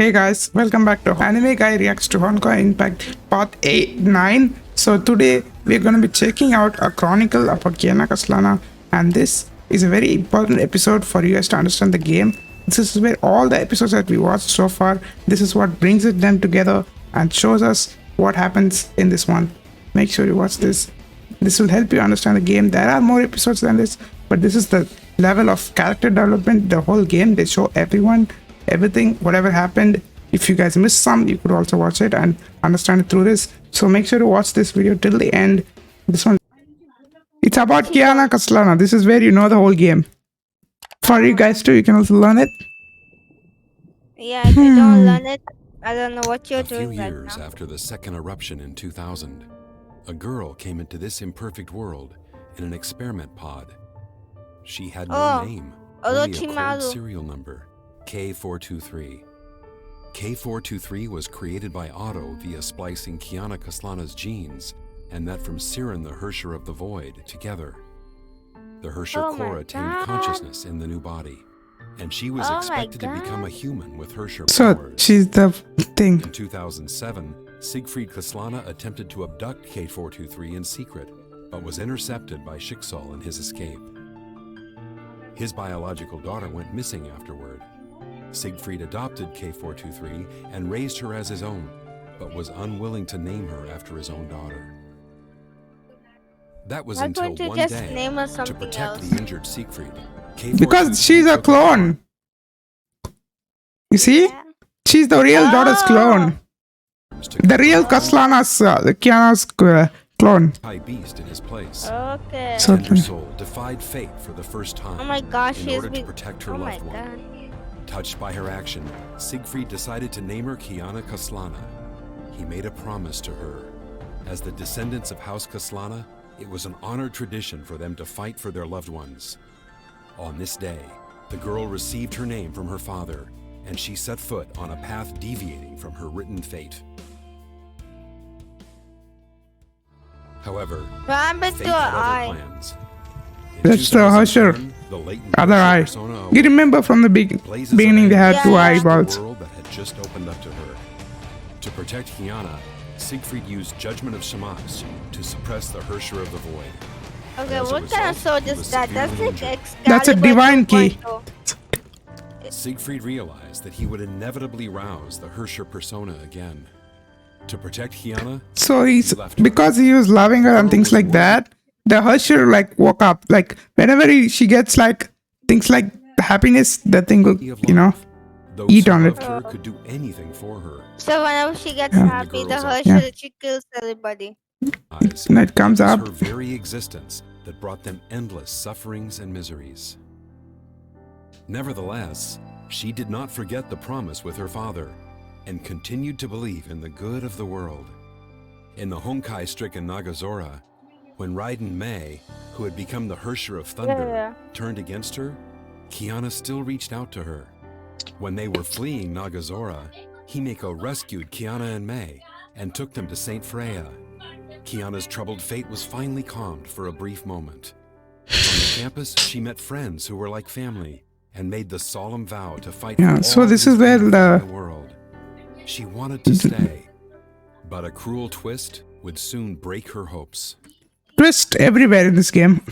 Hey guys, welcome back to Anime Guy Reacts to Honkai Impact Part 9. So today we're going to be checking out a chronicle about Kiana Kaslana, and this is a very important episode for you guys to understand the game. This is where all the episodes that we watched so far, this is what brings them together and shows us what happens in this one. Make sure you watch this. This will help you understand the game. There are more episodes than this, but this is the level of character development. The whole game, they show everyone, everything, whatever happened. If you guys missed some, you could also watch it and understand it through this. So make sure to watch this video till the end. This one, it's about Kiana Kaslana. This is where you know the whole game. For you guys too, you can also learn it. Yeah, if you don't learn it, I don't know what you're doing right now. A few years now. after the second eruption in 2000, a girl came into this imperfect world in an experiment pod. She had no name, only a cold serial number, K423. K423 was created by Otto via splicing Kiana Kaslana's genes and that from Siren the Hersher of the Void together. The Hersher core attained consciousness in the new body, and she was expected to become a human with Hersher powers. So she's the thing. In 2007, Siegfried Kaslana attempted to abduct K423 in secret, but was intercepted by Schicksal in his escape. His biological daughter went missing afterward. Siegfried adopted K423 and raised her as his own, but was unwilling to name her after his own daughter. That was until one day, to protect the injured Siegfried, because she's a clone. You see? She's the real daughter's clone. The real Kaslana's, Kiana's clone. High beast in his place. Okay. So Tender soul defied fate for the first time. Oh my gosh, in order to protect her loved one. Touched by her action, Siegfried decided to name her Kiana Kaslana. He made a promise to her. As the descendants of House Kaslana, it was an honored tradition for them to fight for their loved ones. On this day, the girl received her name from her father, and she set foot on a path deviating from her written fate. However, fate had other plans. That's the Hersher. Other eye. You remember from the beginning they had two eyeballs. World that had just opened up to her. To protect Kiana, Siegfried used Judgment of Shamash to suppress the Hersher of the Void. Okay, what kind of sword is that? That's like Excalibur. That's a divine key. Siegfried realized that he would inevitably rouse the Hersher persona again. To protect Kiana, so he's because he was loving her and things like that. The Hersher like woke up. Like whenever she gets like things like happiness, the thing will, you know, eat on it. Could do anything for her. So whenever she gets happy, the Hersher she kills everybody. And it comes up. Her very existence that brought them endless sufferings and miseries. Nevertheless, she did not forget the promise with her father, and continued to believe in the good of the world. In the Honkai-stricken Nagazora, when Raiden Mei, who had become the Hersher of Thunder, turned against her, Kiana still reached out to her. When they were fleeing Nagazora, Himeko rescued Kiana and Mei and took them to Saint Freya. Kiana's troubled fate was finally calmed for a brief moment. On the campus, she met friends who were like family and made the solemn vow to fight for so all this is where the world. She wanted to stay, but a cruel twist would soon break her hopes. Twist everywhere in this game.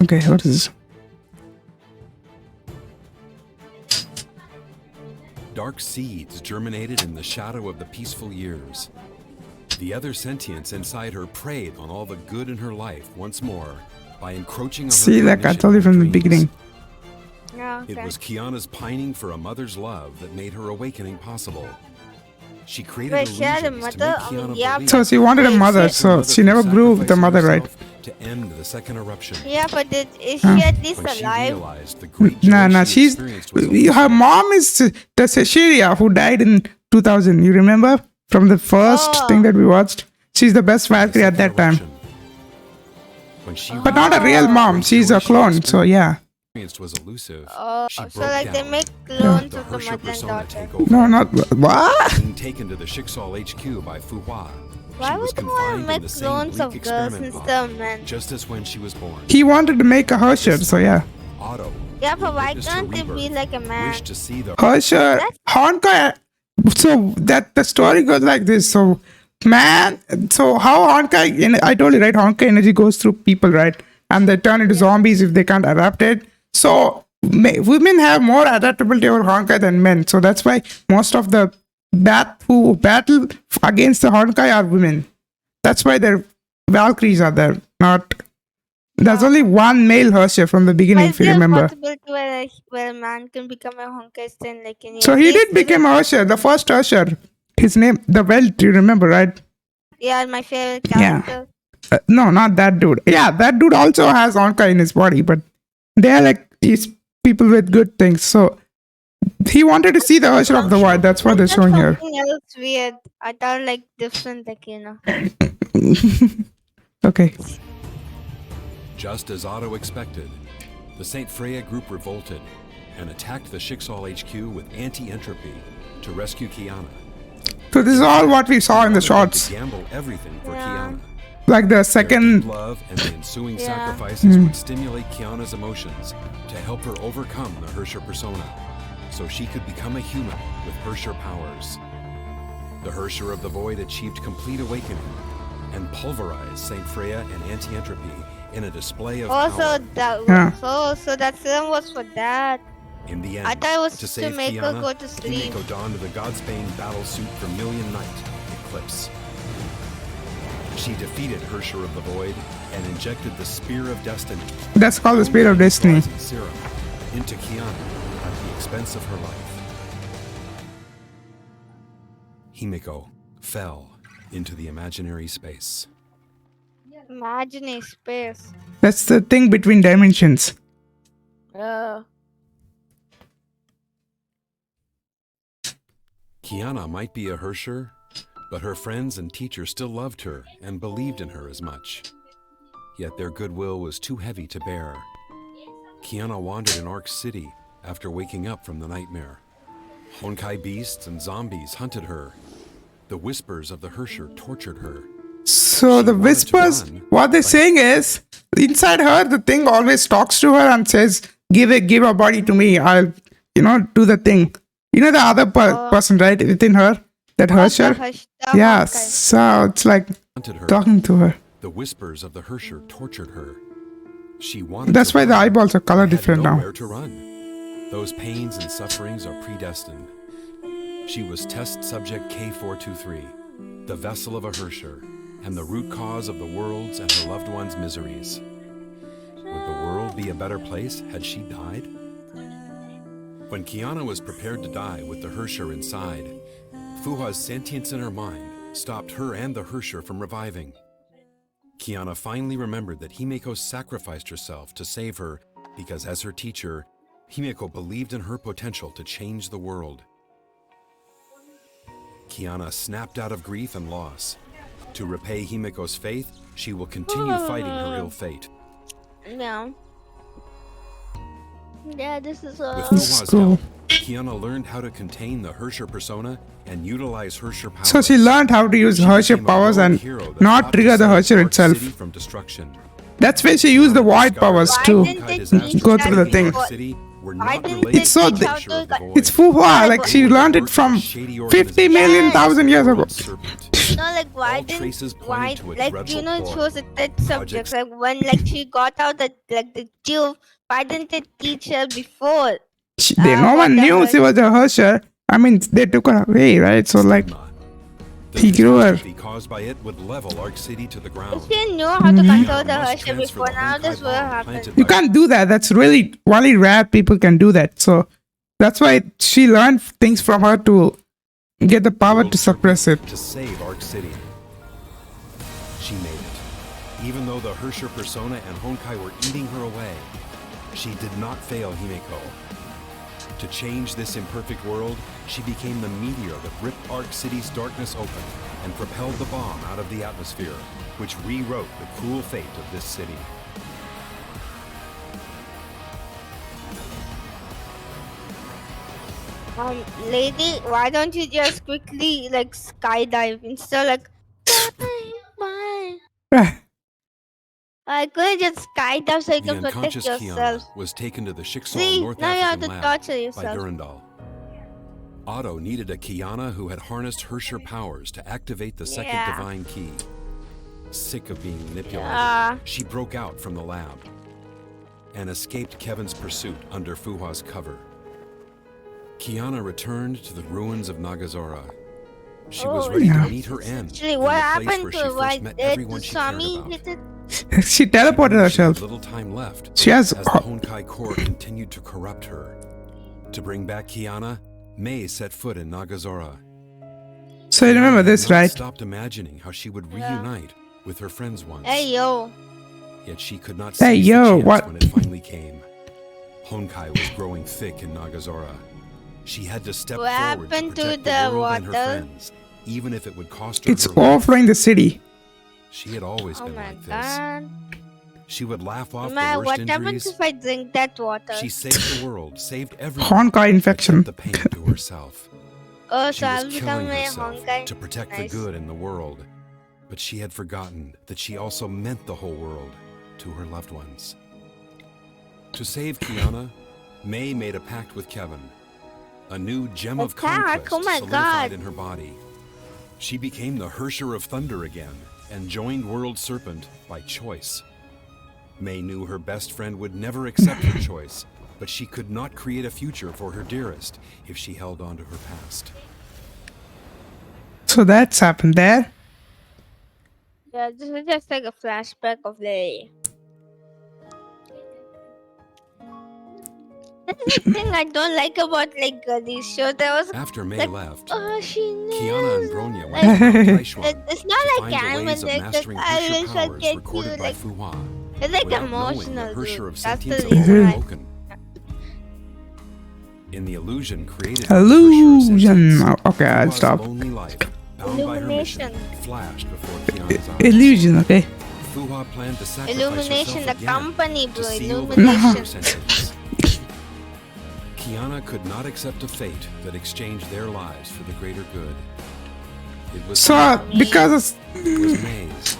Okay, what is this? Dark seeds germinated in the shadow of the peaceful years. The other sentients inside her preyed on all the good in her life once more by encroaching on her. See, like I told you from the beginning. It was Kiana's pining for a mother's love that made her awakening possible. She created illusions to make Kiana believe. So she wanted a mother, so she never grew the mother, right? To end the second eruption. Yeah, but is she at least alive? Nah, she's her mom is the Cecilia who died in 2000. You remember from the first thing that we watched? She's the best Valkyrie at that time, but not a real mom. She's a clone. So yeah. Was elusive. So like they make clones of the mother and daughter. No, not what? Being taken to the Schicksal HQ by Fu Hua. Why would they want to make clones of girls instead of men? Just as when she was born. He wanted to make a Hersher, so yeah. Otto, Yeah, but why witnessed her can't it be rebirth, like a man? wished to see the Harsher, That's- Honkai. So that the story goes like this. So man, so how Honkai? I told you right. Honkai energy goes through people, right? And they turn into zombies if they can't adapt it. So women have more adaptability over Honkai than men. So that's why most of the who battle against the Honkai are women. That's why their Valkyries are there. Not there's only one male Harsher from the beginning, But if you there's remember. possibility where a man can become a Honkai then like in So your he case, did become Harsher, the first Harsher. His name, the Welt, you remember, right? Yeah, my favorite Yeah. character. No, not that dude. Yeah, that dude also has Honkai in his body, but they're like he's people with good things. So he wanted to see the Harsher of the Void. That's what they're That's showing here. something else weird. I thought like different, like Okay. Just as Otto expected, the St. Freya group revolted and attacked the Schicksal HQ with anti-entropy to rescue Kiana. So this is all what we saw in the They wanted them shots. to gamble everything for Yeah. Kiana. Like the Their second. deep love and the ensuing Yeah. sacrifices would stimulate Kiana's emotions to help her overcome the Hersher persona, so she could become a human with Hersher powers. The Hersher of the Void achieved complete awakening and pulverized Saint Freya and anti-entropy in a display of also power. that. Yeah. So that serum was for that. In the end, I thought it was to to save make her Kiana, go to sleep. Himeko donned the Godsbane battle suit for Million Night, Eclipse. She defeated Hersher of the Void and injected the Spear of Destiny, That's called the Spear of Destiny. neutralizing serum, into Kiana at the expense of her life. Himeko fell into the imaginary space. Imagine a space. That's the thing between dimensions. Kiana might be a Hersher, but her friends and teachers still loved her and believed in her as much. Yet their goodwill was too heavy to bear. Kiana wandered in Ark City after waking up from the nightmare. Honkai beasts and zombies hunted her. The whispers of the Hersher tortured her. So She the wanted to whispers, run, what they're but- saying is, inside her, the thing always talks to her and says, give a body to me. I'll, do the thing. You know the other person, right, within her? That Hersher? Yeah, so it's like Hunted her. talking to her. The whispers of the Hersher tortured her. She wanted That's to why the run, eyeballs are color but had different now. nowhere to run. Those pains and sufferings are predestined. She was test subject K423, the vessel of a Hersher, and the root cause of the world's and her loved ones' miseries. Would the world be a better place had she died? When Kiana was prepared to die with the Hersher inside, Fuha's sentience in her mind stopped her and the Hersher from reviving. Kiana finally remembered that Himeko sacrificed herself to save her because, as her teacher, Himeko believed in her potential to change the world. Kiana snapped out of grief and loss. To repay Himeko's faith, she will continue fighting her ill fate. Yeah. Yeah, this is With This is Fuha's cool. help, Kiana learned how to contain the Hersher persona and utilize Hersher powers. So she learned how to use She Hersher became a powers rogue and hero that not fought to trigger the save Hersher Ark itself. City from destruction. That's why she used the void powers Why too. didn't they Honkai teach Go that through the before? thing. City were Why not didn't related It's so to the- Hersher of the Void. It's Fuhua, like she learned it Worked from for shady 50 million Yes. thousand years ago. World Serpent. No, like why All didn't traces why pointed to a like dreadful it ploy. shows that subjects Projects- like when like she got out the tube. Why didn't they teach her before? No one what the knew she was a Hersher. I mean, they took her away, right? So like, Stigma. The he grew her. catastrophe caused by it would level Ark City to the ground. If she knew how to Mhm. control the Kiana must Hersher transfer before, the now Honkai this will bomb happen. planted you by- can't do that. That's really only rare people can do that. So that's why she learned things from her to get the power World to suppress it. to save Ark City. She made it. Even though the Hersher persona and Honkai were eating her away, she did not fail Himeko. To change this imperfect world, she became the meteor that ripped Ark City's darkness open and propelled the bomb out of the atmosphere, which rewrote the cruel fate of this city. Lady, why don't you just quickly like skydive instead of like bye, bye. I couldn't just skydive so you The can protect unconscious yourself. Kiana was taken to the Schicksal See, North now you have African to lab torture by yourself. Durandal. Otto needed a Kiana who had harnessed Hersher powers to activate the second Yeah. divine key. Sick of being manipulated, Yeah. she broke out from the lab and escaped Kevin's pursuit under Fuhua's cover. Kiana returned to the ruins of Nagazora. She was ready Yeah. to meet her end Actually, in what the place happened where to she first why met did everyone she cared Swami about. hit it? She She teleported knew she had herself. little time left She has. as the Honkai core continued to corrupt her. To bring back Kiana, May set foot in Nagazora. So you remember Kiana this, had not right? stopped imagining how she would Yeah. reunite with her friends once. Hey yo. Yet she could not Hey, seize yo, the chance what- when it finally came. Honkai was growing thick in Nagazora. She had to step What forward to happened to protect the the world and her water? friends, even if it would cost her It's her life. overflowing the city. She had always Oh been my like this. god. She would laugh off Man, the worst what happens injuries. if I drink that water? She saved the world, saved everyone. Honkai but infection. kept the pain to herself. Oh, She so was I'll killing become a herself Honkai. to protect Nice. the good in the world. But she had forgotten that she also meant the whole world to her loved ones. To save Kiana, May made a pact with Kevin. A new gem A of pact? conquest Oh my solidified God. in her body. She became the Hersher of Thunder again and joined World Serpent by choice. May knew her best friend would never accept her choice, but she could not create a future for her dearest if she held on to her past. So that's happened there. Yeah, this is just like a flashback of the. This is the thing I don't like about like these shows. There was After May like, left, oh, she Kiana and knows. Bronya went Like, to Mount Taishuan it's not to like find the anime. ways of Like, mastering I Hersher wish I powers get recorded you. by Like, Fuhua, it's like without knowing the emotional, Hersher dude. of That's the sentience of reason all I. broken. In the illusion created by the Hersher of Illusion. sentience, Okay, I'll Fuhua's stop. lonely life, bound by her mission, Illumination. flashed before Kiana's eyes. Illusion, okay? Fuhua planned to sacrifice Illumination, herself the again company, bro. to seal the Illumination. Hersher sentence. Kiana could not accept a fate that exchanged their lives for the greater good. It was So because it was May's,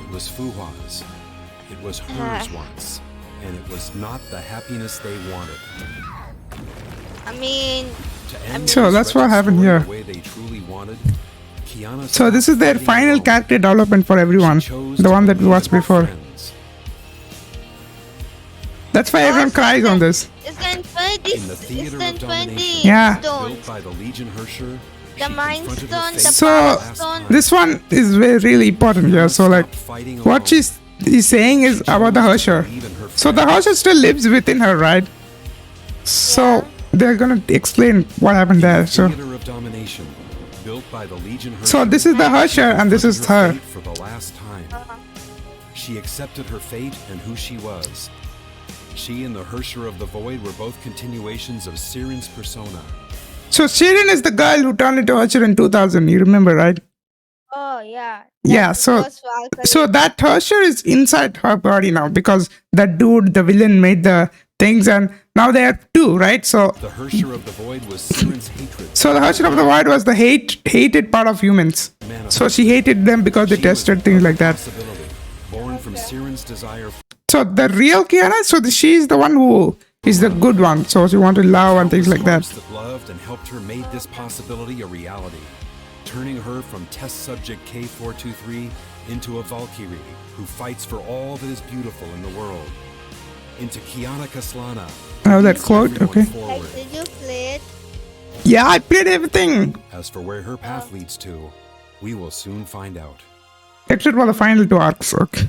it was Fuhua's, it was hers once, and it was not the happiness they wanted. I mean, To end So this that's what wretched happened story here. the way they truly wanted, Kiana so this stopped is their fighting final alone. character development for everyone. She chose The to one that we believe watched in her before. friends. That's why everyone cries on this. it's in 20. In the It's theater in of 20 domination, Yeah. stones. built by the Legion Hersher, The Mind Stone, the So, Power last Stone. time. This one is really important here. So like, what she's saying is about the Hersher. So the Hersher still lives within her, right? So Yeah. they're gonna explain what happened there. So Theater of domination, built by the Legion Hersher. so this is the Hersher and this is confronted her. fate for the last time. She accepted her fate and who she was. She and the Hersher of the Void were both continuations of Siren's persona. So Shirin is the girl who turned into Hersher in 2000. You remember, right? Oh yeah. Yeah, That so- was Valkyrie. So that Hersher is inside her body now because that dude, the villain, made the things, and now they have two, right? So The Hersher of the Void was Siren's hatred. the Hersher of the Void was the hated part of humans. So she hated them because they She was tested things a like that. possibility, born from Siren's desire. So the real Kiana, so she's the one who is the good one. So she wanted love and things like that. Hearts that loved and helped her made this possibility a reality, turning her from test subject K423 into a Valkyrie who fights for all that is beautiful in the world. Into Kiana Kaslana. Oh, that leads quote, everyone okay. forward. Like, did you play it? Yeah, I played everything As for where her path leads to, we will soon find out. except for the final two arcs. Okay.